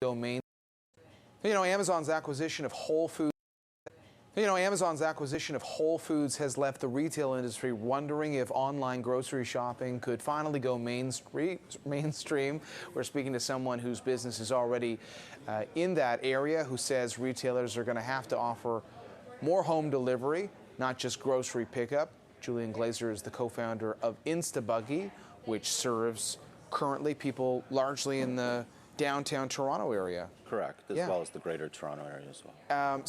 domain. Amazon's acquisition of Whole Foods. Amazon's acquisition of Whole Foods has left the retail industry wondering if online grocery shopping could finally go mainstream. We're speaking to someone whose business is already in that area, who says retailers are going to have to offer more home delivery, not just grocery pickup. Julian Gleizer is the co-founder of INABUGGY, which serves currently people largely in the downtown Toronto area. Correct, as well as the greater Toronto area as well.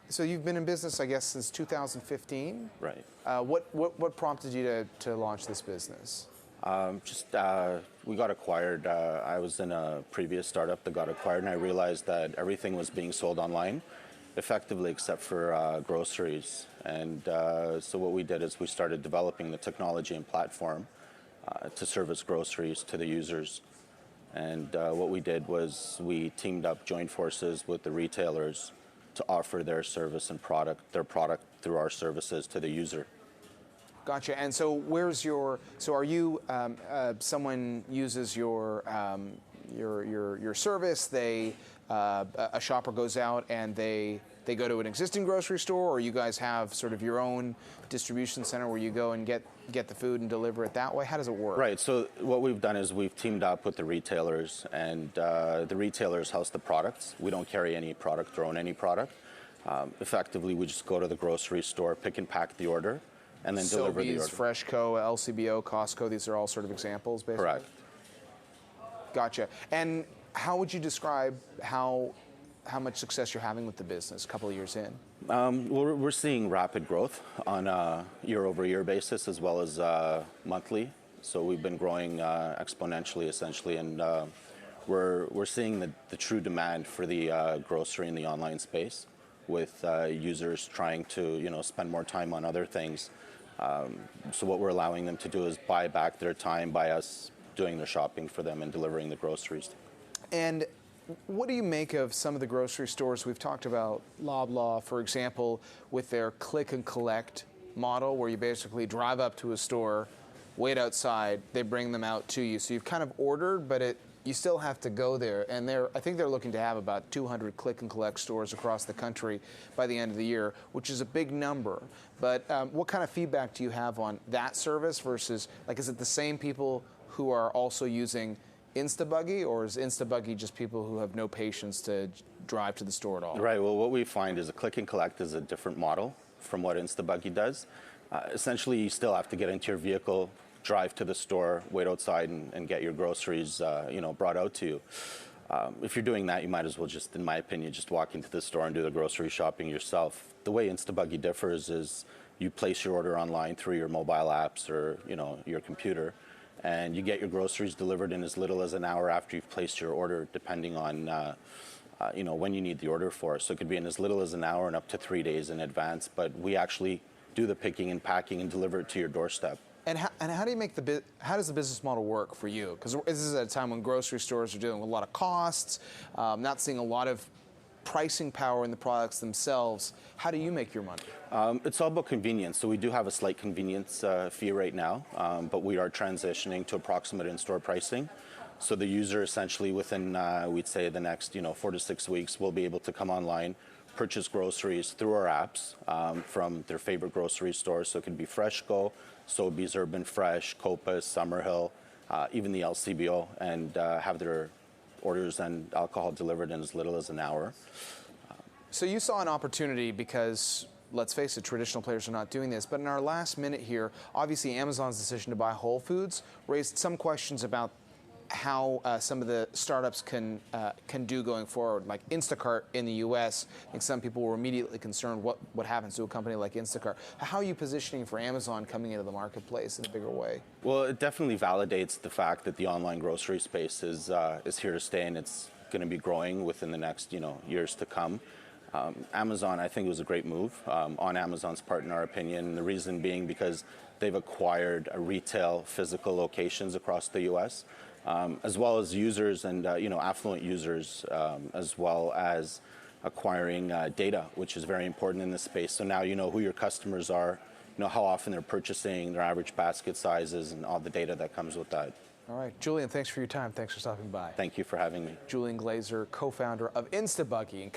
So you've been in business, I guess, since 2015? Right. What prompted you to launch this business? We got acquired. I was in a previous startup that got acquired, and I realized that everything was being sold online, effectively except for groceries. And so what we did is we started developing the technology and platform to service groceries to the users. And what we did was we teamed up, joined forces with the retailers to offer their service and their product through our services to the user. Gotcha. And so are you, someone uses your service, a shopper goes out and they go to an existing grocery store, or you guys have sort of your own distribution center where you go and get the food and deliver it that way? How does it work? Right. So what we've done is we've teamed up with the retailers, and the retailers house the products. We don't carry any product or own any product. Effectively, we just go to the grocery store, pick and pack the order, and then deliver the order. Freshco, LCBO, Costco, these are all sort of examples, basically? Correct. Gotcha. And how would you describe how much success you're having with the business a couple of years in? We're seeing rapid growth on a year-over-year basis as well as monthly. So we've been growing exponentially, essentially, and we're seeing the true demand for the grocery in the online space, with users trying to spend more time on other things. So what we're allowing them to do is buy back their time by us doing their shopping for them and delivering the groceries. And what do you make of some of the grocery stores? We've talked about Loblaw, for example, with their click and collect model, where you basically drive up to a store, wait outside, they bring them out to you. So you've kind of ordered, but you still have to go there. And I think they're looking to have about 200 click and collect stores across the country by the end of the year, which is a big number. But what kind of feedback do you have on that service versus, is it the same people who are also using INABUGGY, or is INABUGGY just people who have no patience to drive to the store at all? Right. Well, what we find is a click and collect is a different model from what INABUGGY does. Essentially, you still have to get into your vehicle, drive to the store, wait outside, and get your groceries, brought out to you. If you're doing that, you might as well just, in my opinion, just walk into the store and do the grocery shopping yourself. The way INABUGGY differs is you place your order online through your mobile apps or your computer, and you get your groceries delivered in as little as an hour after you've placed your order, depending on when you need the order for. So it could be in as little as an hour and up to 3 days in advance. But we actually do the picking and packing and deliver it to your doorstep. And how do you how does the business model work for you? Because this is at a time when grocery stores are dealing with a lot of costs, not seeing a lot of pricing power in the products themselves. How do you make your money? It's all about convenience. So we do have a slight convenience fee right now, but we are transitioning to approximate in-store pricing. So the user essentially within, we'd say, the next 4 to 6 weeks will be able to come online, purchase groceries through our apps from their favorite grocery stores. So it could be Freshco, Sobeys, Urban Fresh, Copas, Summerhill, even the LCBO, and have their orders and alcohol delivered in as little as an hour. So you saw an opportunity because, let's face it, traditional players are not doing this. But in our last minute here, obviously Amazon's decision to buy Whole Foods raised some questions about how some of the startups can do going forward, like Instacart in the U.S. I think some people were immediately concerned what happens to a company like Instacart. How are you positioning for Amazon coming into the marketplace in a bigger way? Well, it definitely validates the fact that the online grocery space is here to stay, and it's going to be growing within the next years to come. Amazon, I think, was a great move on Amazon's part, in our opinion. The reason being because they've acquired retail physical locations across the U.S., as well as users and affluent users, as well as acquiring data, which is very important in this space. So now you know who your customers are, how often they're purchasing, their average basket sizes, and all the data that comes with that. All right, Julian, thanks for your time. Thanks for stopping by. Thank you for having me. Julian Gleizer, co-founder of INABUGGY.